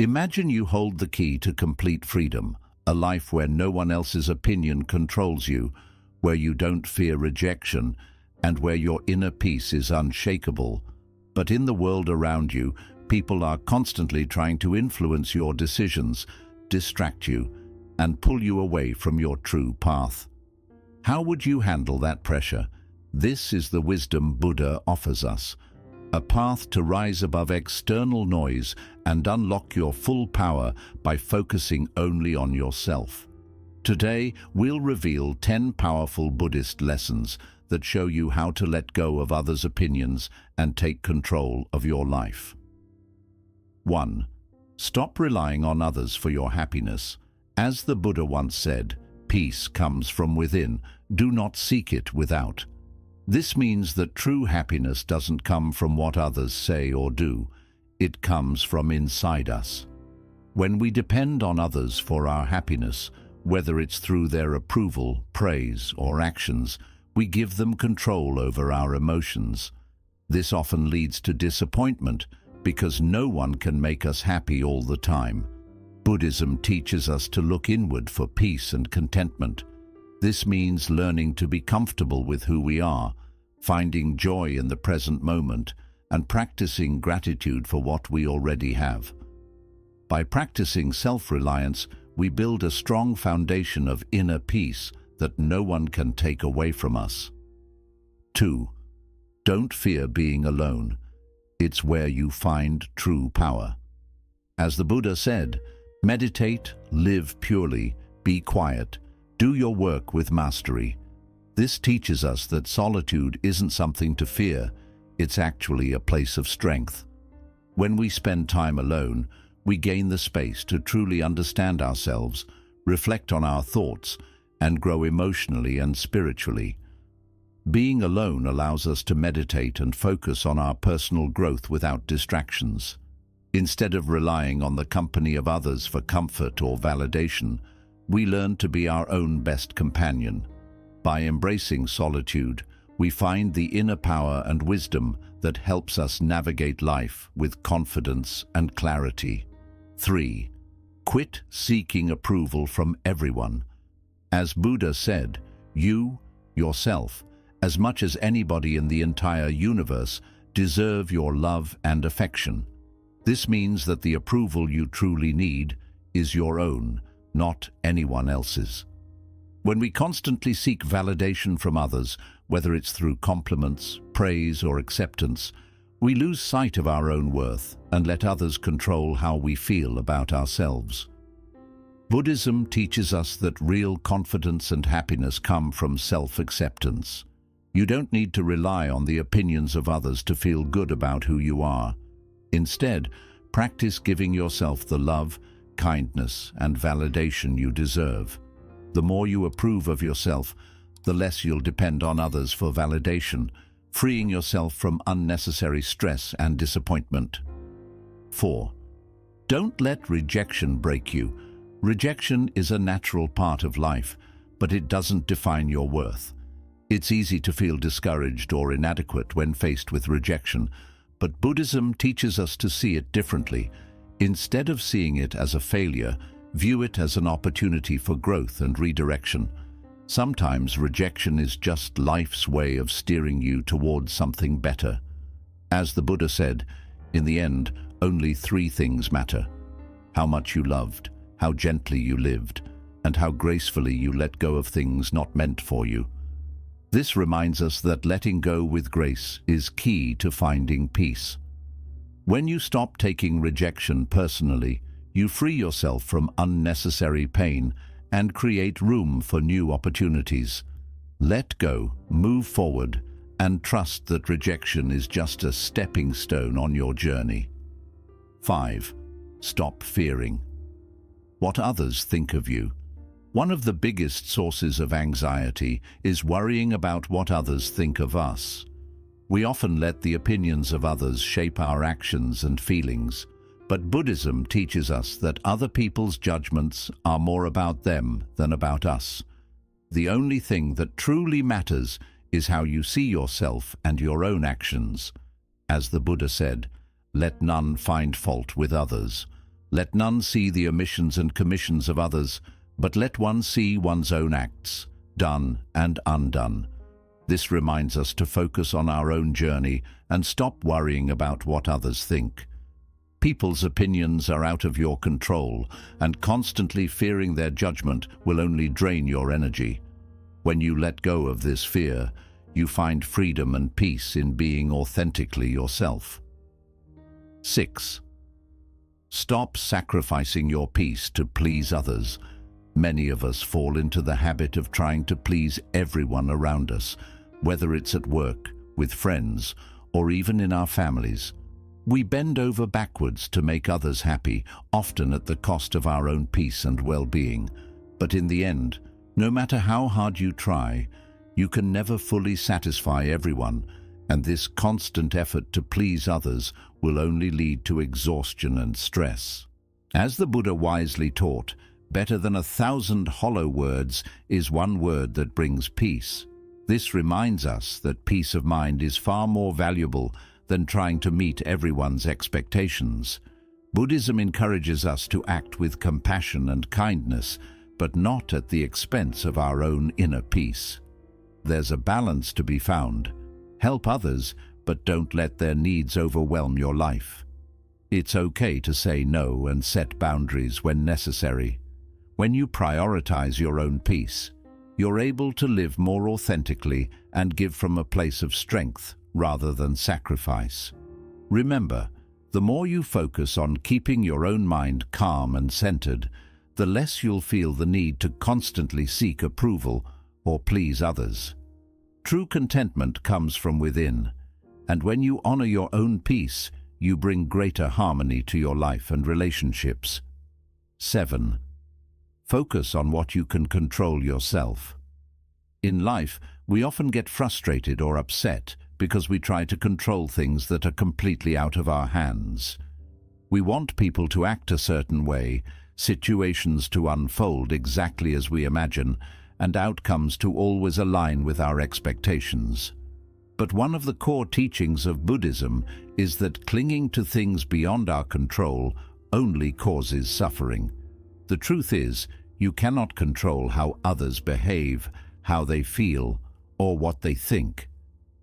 Imagine you hold the key to complete freedom, a life where no one else's opinion controls you, where you don't fear rejection, and where your inner peace is unshakable. But in the world around you, people are constantly trying to influence your decisions, distract you, and pull you away from your true path. How would you handle that pressure? This is the wisdom Buddha offers us, a path to rise above external noise and unlock your full power by focusing only on yourself. Today, we'll reveal 10 powerful Buddhist lessons that show you how to let go of others' opinions and take control of your life. 1. Stop relying on others for your happiness. As the Buddha once said, peace comes from within. Do not seek it without. This means that true happiness doesn't come from what others say or do. It comes from inside us. When we depend on others for our happiness, whether it's through their approval, praise, or actions, we give them control over our emotions. This often leads to disappointment because no one can make us happy all the time. Buddhism teaches us to look inward for peace and contentment. This means learning to be comfortable with who we are, finding joy in the present moment, and practicing gratitude for what we already have. By practicing self-reliance, we build a strong foundation of inner peace that no one can take away from us. 2. Don't fear being alone. It's where you find true power. As the Buddha said, meditate, live purely, be quiet, do your work with mastery. This teaches us that solitude isn't something to fear, it's actually a place of strength. When we spend time alone, we gain the space to truly understand ourselves, reflect on our thoughts, and grow emotionally and spiritually. Being alone allows us to meditate and focus on our personal growth without distractions. Instead of relying on the company of others for comfort or validation, we learn to be our own best companion. By embracing solitude, we find the inner power and wisdom that helps us navigate life with confidence and clarity. 3. Quit seeking approval from everyone. As Buddha said, you, yourself, as much as anybody in the entire universe, deserve your love and affection. This means that the approval you truly need is your own, not anyone else's. When we constantly seek validation from others, whether it's through compliments, praise, or acceptance, we lose sight of our own worth and let others control how we feel about ourselves. Buddhism teaches us that real confidence and happiness come from self-acceptance. You don't need to rely on the opinions of others to feel good about who you are. Instead, practice giving yourself the love, kindness, and validation you deserve. The more you approve of yourself, the less you'll depend on others for validation, freeing yourself from unnecessary stress and disappointment. 4. Don't let rejection break you. Rejection is a natural part of life, but it doesn't define your worth. It's easy to feel discouraged or inadequate when faced with rejection, but Buddhism teaches us to see it differently. Instead of seeing it as a failure, view it as an opportunity for growth and redirection. Sometimes rejection is just life's way of steering you towards something better. As the Buddha said, in the end, only 3 things matter: how much you loved, how gently you lived, and how gracefully you let go of things not meant for you. This reminds us that letting go with grace is key to finding peace. When you stop taking rejection personally, you free yourself from unnecessary pain and create room for new opportunities. Let go, move forward, and trust that rejection is just a stepping stone on your journey. 5. Stop fearing what others think of you. One of the biggest sources of anxiety is worrying about what others think of us. We often let the opinions of others shape our actions and feelings, but Buddhism teaches us that other people's judgments are more about them than about us. The only thing that truly matters is how you see yourself and your own actions. As the Buddha said, let none find fault with others. Let none see the omissions and commissions of others, but let one see one's own acts, done and undone. This reminds us to focus on our own journey and stop worrying about what others think. People's opinions are out of your control, and constantly fearing their judgment will only drain your energy. When you let go of this fear, you find freedom and peace in being authentically yourself. 6. Stop sacrificing your peace to please others. Many of us fall into the habit of trying to please everyone around us, whether it's at work, with friends, or even in our families. We bend over backwards to make others happy, often at the cost of our own peace and well-being. But in the end, no matter how hard you try, you can never fully satisfy everyone, and this constant effort to please others will only lead to exhaustion and stress. As the Buddha wisely taught, better than 1,000 hollow words is one word that brings peace. This reminds us that peace of mind is far more valuable than trying to meet everyone's expectations. Buddhism encourages us to act with compassion and kindness, but not at the expense of our own inner peace. There's a balance to be found. Help others, but don't let their needs overwhelm your life. It's okay to say no and set boundaries when necessary. When you prioritize your own peace, you're able to live more authentically and give from a place of strength rather than sacrifice. Remember, the more you focus on keeping your own mind calm and centered, the less you'll feel the need to constantly seek approval or please others. True contentment comes from within, and when you honor your own peace, you bring greater harmony to your life and relationships. 7. Focus on what you can control yourself. In life, we often get frustrated or upset because we try to control things that are completely out of our hands. We want people to act a certain way, situations to unfold exactly as we imagine, and outcomes to always align with our expectations. But one of the core teachings of Buddhism is that clinging to things beyond our control only causes suffering. The truth is, you cannot control how others behave, how they feel, or what they think.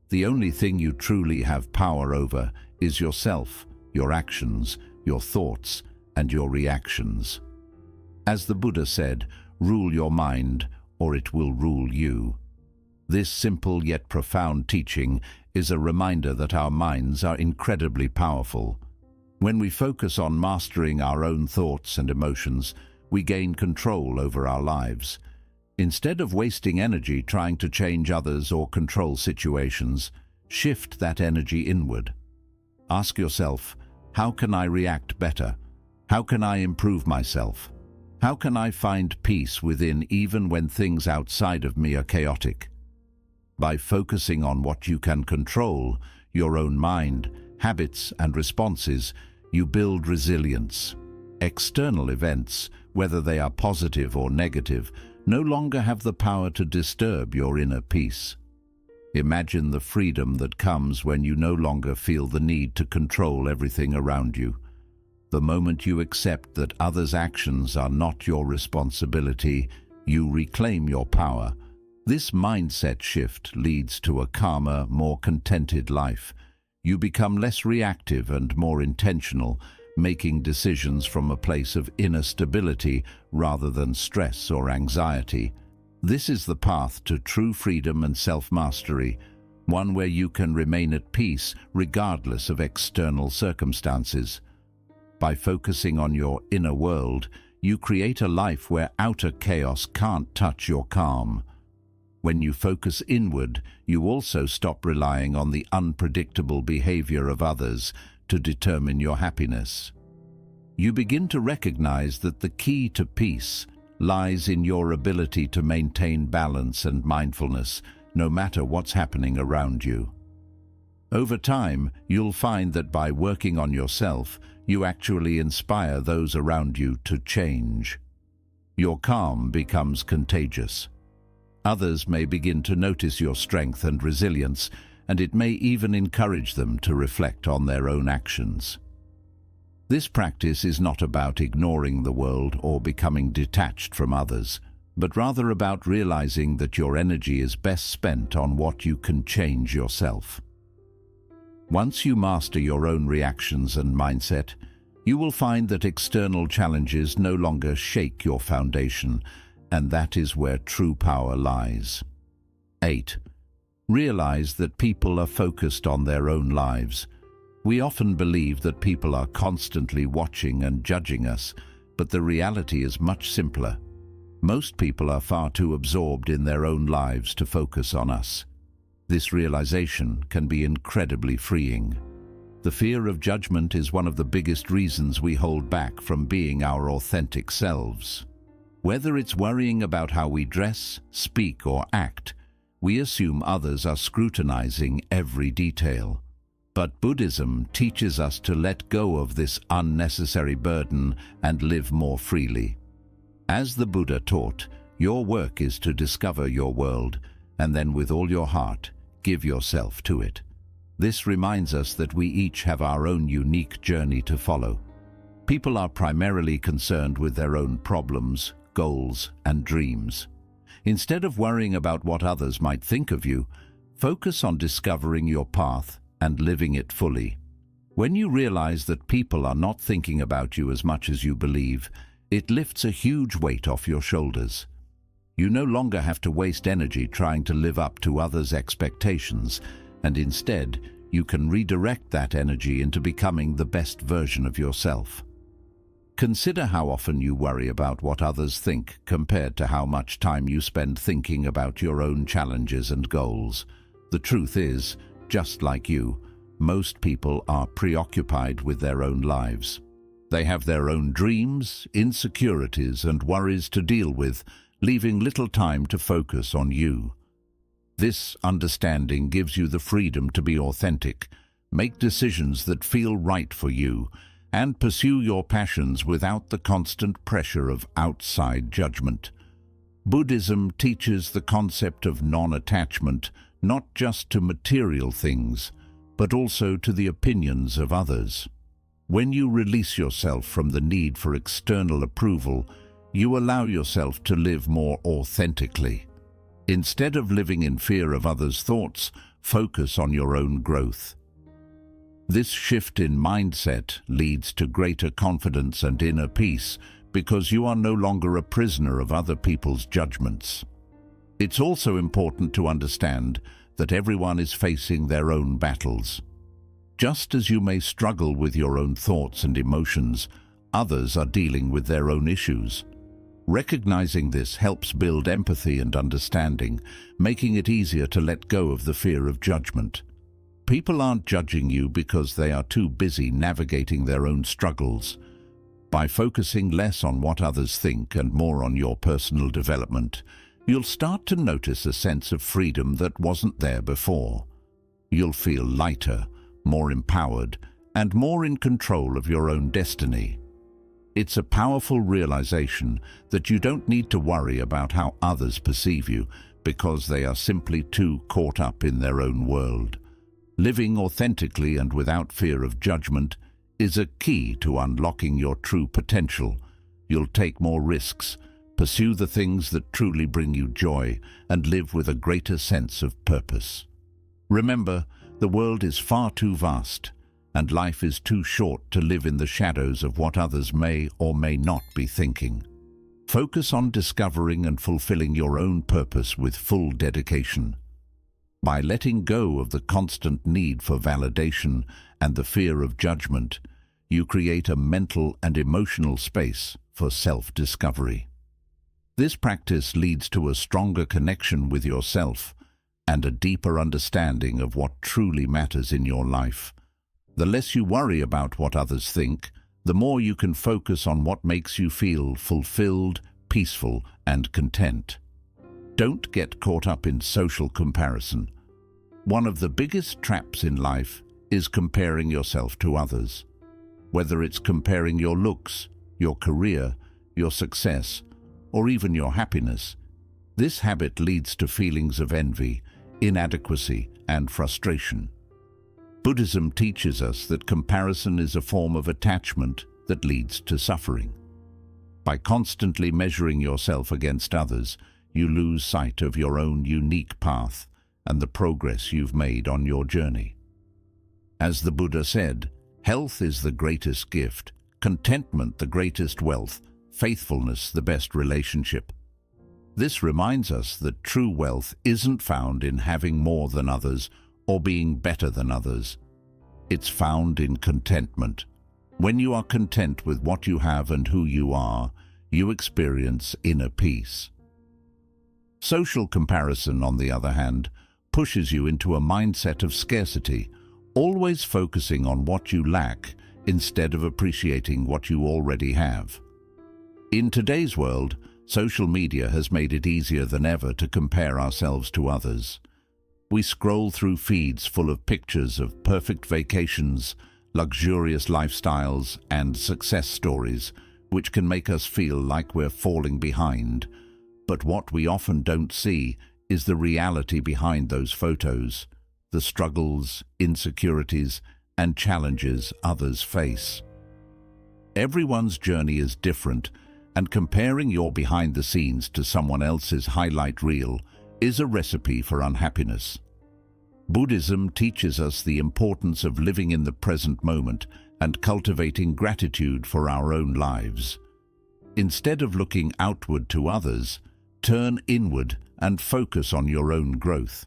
The only thing you truly have power over is yourself, your actions, your thoughts, and your reactions. As the Buddha said, rule your mind, or it will rule you. This simple yet profound teaching is a reminder that our minds are incredibly powerful. When we focus on mastering our own thoughts and emotions, we gain control over our lives. Instead of wasting energy trying to change others or control situations, shift that energy inward. Ask yourself, how can I react better? How can I improve myself? How can I find peace within even when things outside of me are chaotic? By focusing on what you can control, your own mind, habits, and responses, you build resilience. External events, whether they are positive or negative, no longer have the power to disturb your inner peace. Imagine the freedom that comes when you no longer feel the need to control everything around you. The moment you accept that others' actions are not your responsibility, you reclaim your power. This mindset shift leads to a calmer, more contented life. You become less reactive and more intentional, making decisions from a place of inner stability rather than stress or anxiety. This is the path to true freedom and self-mastery, one where you can remain at peace regardless of external circumstances. By focusing on your inner world, you create a life where outer chaos can't touch your calm. When you focus inward, you also stop relying on the unpredictable behavior of others to determine your happiness. You begin to recognize that the key to peace lies in your ability to maintain balance and mindfulness, no matter what's happening around you. Over time, you'll find that by working on yourself, you actually inspire those around you to change. Your calm becomes contagious. Others may begin to notice your strength and resilience, and it may even encourage them to reflect on their own actions. This practice is not about ignoring the world or becoming detached from others, but rather about realizing that your energy is best spent on what you can change yourself. Once you master your own reactions and mindset, you will find that external challenges no longer shake your foundation, and that is where true power lies. 8. Realize that people are focused on their own lives. We often believe that people are constantly watching and judging us, but the reality is much simpler. Most people are far too absorbed in their own lives to focus on us. This realization can be incredibly freeing. The fear of judgment is one of the biggest reasons we hold back from being our authentic selves. Whether it's worrying about how we dress, speak, or act, we assume others are scrutinizing every detail. But Buddhism teaches us to let go of this unnecessary burden and live more freely. As the Buddha taught, your work is to discover your world, and then with all your heart, give yourself to it. This reminds us that we each have our own unique journey to follow. People are primarily concerned with their own problems, goals, and dreams. Instead of worrying about what others might think of you, focus on discovering your path and living it fully. When you realize that people are not thinking about you as much as you believe, it lifts a huge weight off your shoulders. You no longer have to waste energy trying to live up to others' expectations, and instead, you can redirect that energy into becoming the best version of yourself. Consider how often you worry about what others think compared to how much time you spend thinking about your own challenges and goals. The truth is, just like you, most people are preoccupied with their own lives. They have their own dreams, insecurities, and worries to deal with, leaving little time to focus on you. This understanding gives you the freedom to be authentic, make decisions that feel right for you, and pursue your passions without the constant pressure of outside judgment. Buddhism teaches the concept of non-attachment, not just to material things, but also to the opinions of others. When you release yourself from the need for external approval, you allow yourself to live more authentically. Instead of living in fear of others' thoughts, focus on your own growth. This shift in mindset leads to greater confidence and inner peace because you are no longer a prisoner of other people's judgments. It's also important to understand that everyone is facing their own battles. Just as you may struggle with your own thoughts and emotions, others are dealing with their own issues. Recognizing this helps build empathy and understanding, making it easier to let go of the fear of judgment. People aren't judging you because they are too busy navigating their own struggles. By focusing less on what others think and more on your personal development, you'll start to notice a sense of freedom that wasn't there before. You'll feel lighter, more empowered, and more in control of your own destiny. It's a powerful realization that you don't need to worry about how others perceive you because they are simply too caught up in their own world. Living authentically and without fear of judgment is a key to unlocking your true potential. You'll take more risks, pursue the things that truly bring you joy, and live with a greater sense of purpose. Remember, the world is far too vast, and life is too short to live in the shadows of what others may or may not be thinking. Focus on discovering and fulfilling your own purpose with full dedication. By letting go of the constant need for validation and the fear of judgment, you create a mental and emotional space for self-discovery. This practice leads to a stronger connection with yourself and a deeper understanding of what truly matters in your life. The less you worry about what others think, the more you can focus on what makes you feel fulfilled, peaceful, and content. Don't get caught up in social comparison. One of the biggest traps in life is comparing yourself to others. Whether it's comparing your looks, your career, your success, or even your happiness, this habit leads to feelings of envy, inadequacy, and frustration. Buddhism teaches us that comparison is a form of attachment that leads to suffering. By constantly measuring yourself against others, you lose sight of your own unique path and the progress you've made on your journey. As the Buddha said, health is the greatest gift, contentment the greatest wealth, faithfulness the best relationship. This reminds us that true wealth isn't found in having more than others or being better than others. It's found in contentment. When you are content with what you have and who you are, you experience inner peace. Social comparison, on the other hand, pushes you into a mindset of scarcity, always focusing on what you lack instead of appreciating what you already have. In today's world, social media has made it easier than ever to compare ourselves to others. We scroll through feeds full of pictures of perfect vacations, luxurious lifestyles, and success stories, which can make us feel like we're falling behind. But what we often don't see is the reality behind those photos, the struggles, insecurities, and challenges others face. Everyone's journey is different, and comparing your behind the scenes to someone else's highlight reel is a recipe for unhappiness. Buddhism teaches us the importance of living in the present moment and cultivating gratitude for our own lives. Instead of looking outward to others, turn inward and focus on your own growth.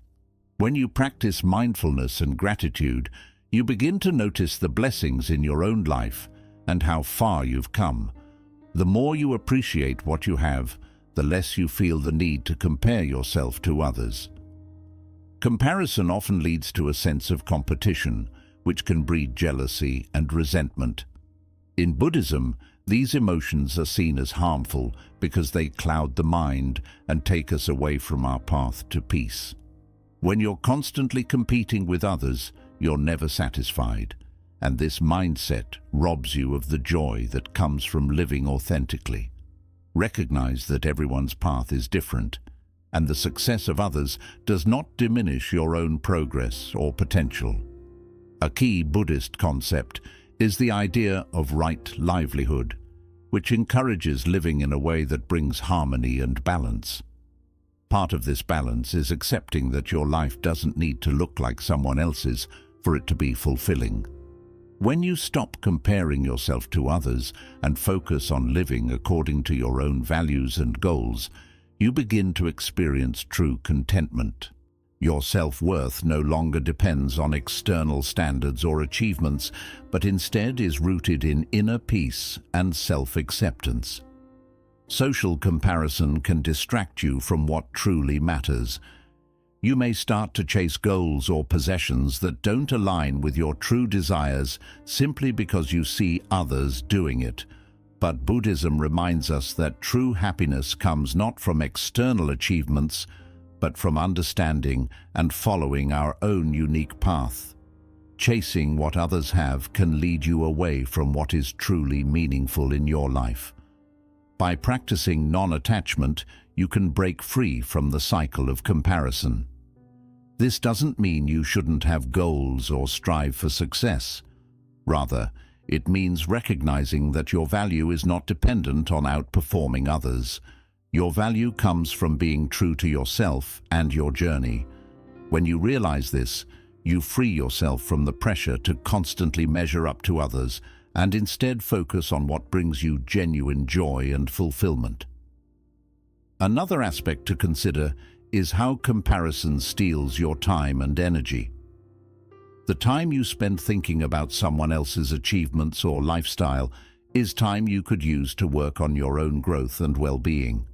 When you practice mindfulness and gratitude, you begin to notice the blessings in your own life and how far you've come. The more you appreciate what you have, the less you feel the need to compare yourself to others. Comparison often leads to a sense of competition, which can breed jealousy and resentment. In Buddhism, these emotions are seen as harmful because they cloud the mind and take us away from our path to peace. When you're constantly competing with others, you're never satisfied, and this mindset robs you of the joy that comes from living authentically. Recognize that everyone's path is different, and the success of others does not diminish your own progress or potential. A key Buddhist concept is the idea of right livelihood, which encourages living in a way that brings harmony and balance. Part of this balance is accepting that your life doesn't need to look like someone else's for it to be fulfilling. When you stop comparing yourself to others and focus on living according to your own values and goals, you begin to experience true contentment. Your self-worth no longer depends on external standards or achievements, but instead is rooted in inner peace and self-acceptance. Social comparison can distract you from what truly matters. You may start to chase goals or possessions that don't align with your true desires simply because you see others doing it. But Buddhism reminds us that true happiness comes not from external achievements, but from understanding and following our own unique path. Chasing what others have can lead you away from what is truly meaningful in your life. By practicing non-attachment, you can break free from the cycle of comparison. This doesn't mean you shouldn't have goals or strive for success. Rather, it means recognizing that your value is not dependent on outperforming others. Your value comes from being true to yourself and your journey. When you realize this, you free yourself from the pressure to constantly measure up to others and instead focus on what brings you genuine joy and fulfillment. Another aspect to consider is how comparison steals your time and energy. The time you spend thinking about someone else's achievements or lifestyle is time you could use to work on your own growth and well-being.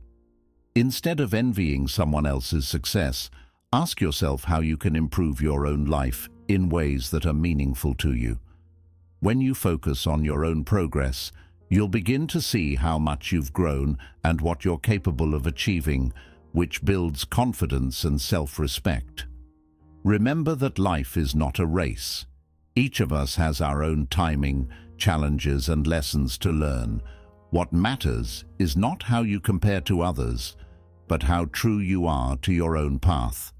Instead of envying someone else's success, ask yourself how you can improve your own life in ways that are meaningful to you. When you focus on your own progress, you'll begin to see how much you've grown and what you're capable of achieving, which builds confidence and self-respect. Remember that life is not a race. Each of us has our own timing, challenges, and lessons to learn. What matters is not how you compare to others, but how true you are to your own path.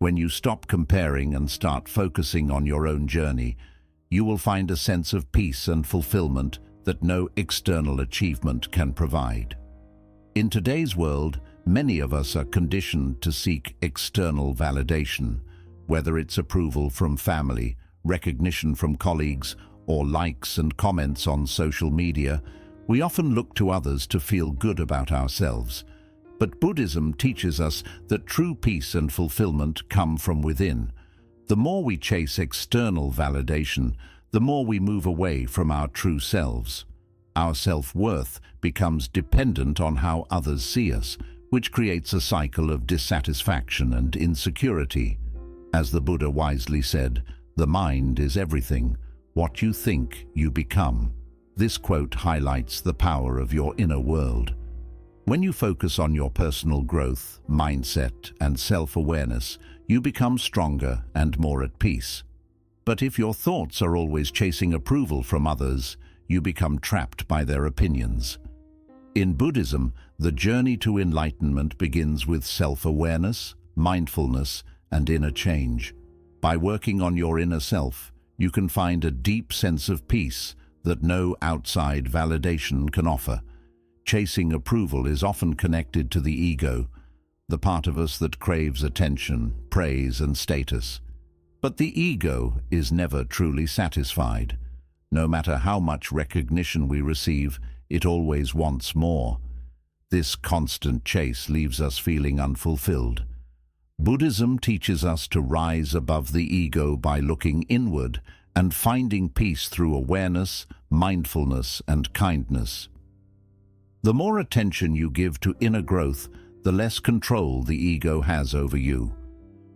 When you stop comparing and start focusing on your own journey, you will find a sense of peace and fulfillment that no external achievement can provide. In today's world, many of us are conditioned to seek external validation, whether it's approval from family, recognition from colleagues, or likes and comments on social media. We often look to others to feel good about ourselves. But Buddhism teaches us that true peace and fulfillment come from within. The more we chase external validation, the more we move away from our true selves. Our self-worth becomes dependent on how others see us, which creates a cycle of dissatisfaction and insecurity. As the Buddha wisely said, "The mind is everything. What you think, you become." This quote highlights the power of your inner world. When you focus on your personal growth, mindset, and self-awareness, you become stronger and more at peace. But if your thoughts are always chasing approval from others, you become trapped by their opinions. In Buddhism, the journey to enlightenment begins with self-awareness, mindfulness, and inner change. By working on your inner self, you can find a deep sense of peace that no outside validation can offer. Chasing approval is often connected to the ego, the part of us that craves attention, praise, and status. But the ego is never truly satisfied. No matter how much recognition we receive, it always wants more. This constant chase leaves us feeling unfulfilled. Buddhism teaches us to rise above the ego by looking inward and finding peace through awareness, mindfulness, and kindness. The more attention you give to inner growth, the less control the ego has over you.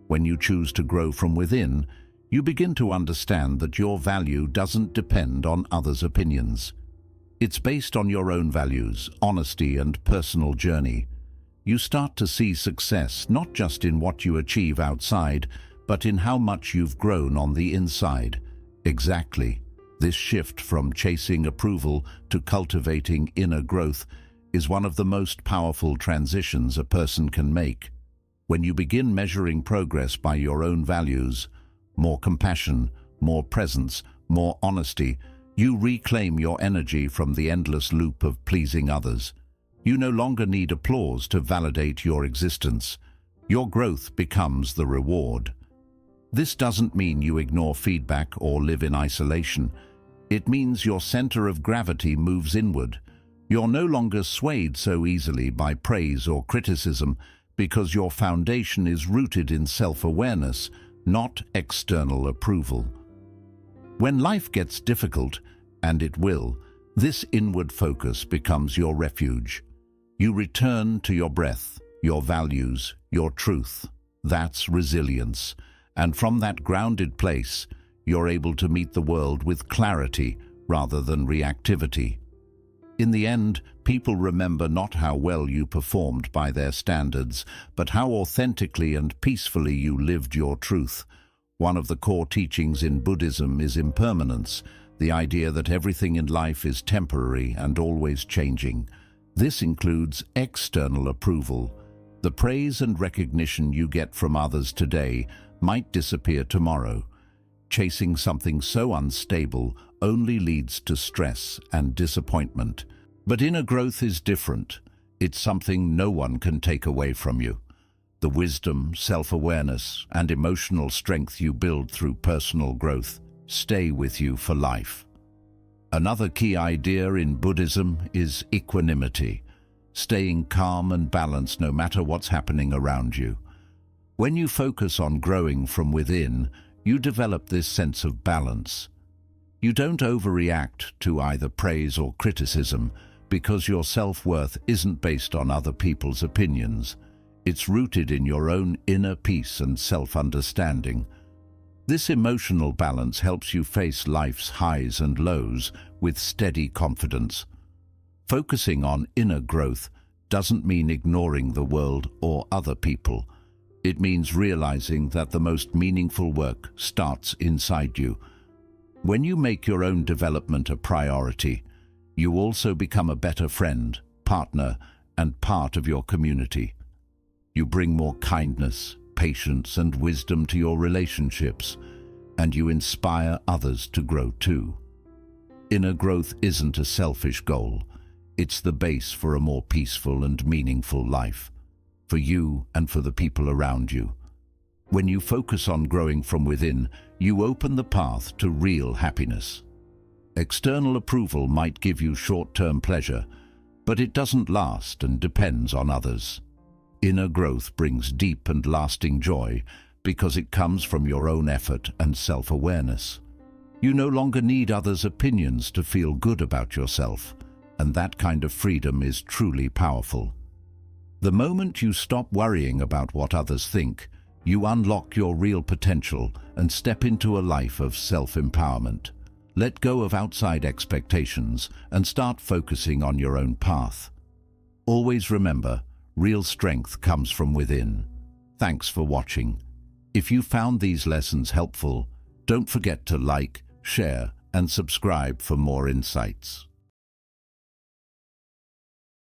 When you choose to grow from within, you begin to understand that your value doesn't depend on others' opinions. It's based on your own values, honesty, and personal journey. You start to see success not just in what you achieve outside, but in how much you've grown on the inside. Exactly. This shift from chasing approval to cultivating inner growth is one of the most powerful transitions a person can make. When you begin measuring progress by your own values, more compassion, more presence, more honesty, you reclaim your energy from the endless loop of pleasing others. You no longer need applause to validate your existence. Your growth becomes the reward. This doesn't mean you ignore feedback or live in isolation. It means your center of gravity moves inward. You're no longer swayed so easily by praise or criticism because your foundation is rooted in self-awareness, not external approval. When life gets difficult, and it will, this inward focus becomes your refuge. You return to your breath, your values, your truth. That's resilience. And from that grounded place, you're able to meet the world with clarity rather than reactivity. In the end, people remember not how well you performed by their standards, but how authentically and peacefully you lived your truth. One of the core teachings in Buddhism is impermanence, the idea that everything in life is temporary and always changing. This includes external approval. The praise and recognition you get from others today might disappear tomorrow. Chasing something so unstable only leads to stress and disappointment. But inner growth is different. It's something no one can take away from you. The wisdom, self-awareness, and emotional strength you build through personal growth stay with you for life. Another key idea in Buddhism is equanimity, staying calm and balanced no matter what's happening around you. When you focus on growing from within, you develop this sense of balance. You don't overreact to either praise or criticism because your self-worth isn't based on other people's opinions. It's rooted in your own inner peace and self-understanding. This emotional balance helps you face life's highs and lows with steady confidence. Focusing on inner growth doesn't mean ignoring the world or other people. It means realizing that the most meaningful work starts inside you. When you make your own development a priority, you also become a better friend, partner, and part of your community. You bring more kindness, patience, and wisdom to your relationships, and you inspire others to grow too. Inner growth isn't a selfish goal. It's the base for a more peaceful and meaningful life, for you and for the people around you. When you focus on growing from within, you open the path to real happiness. External approval might give you short-term pleasure, but it doesn't last and depends on others. Inner growth brings deep and lasting joy because it comes from your own effort and self-awareness. You no longer need others' opinions to feel good about yourself, and that kind of freedom is truly powerful. The moment you stop worrying about what others think, you unlock your real potential and step into a life of self-empowerment. Let go of outside expectations and start focusing on your own path. Always remember, real strength comes from within. Thanks for watching. If you found these lessons helpful, don't forget to like, share, and subscribe for more insights.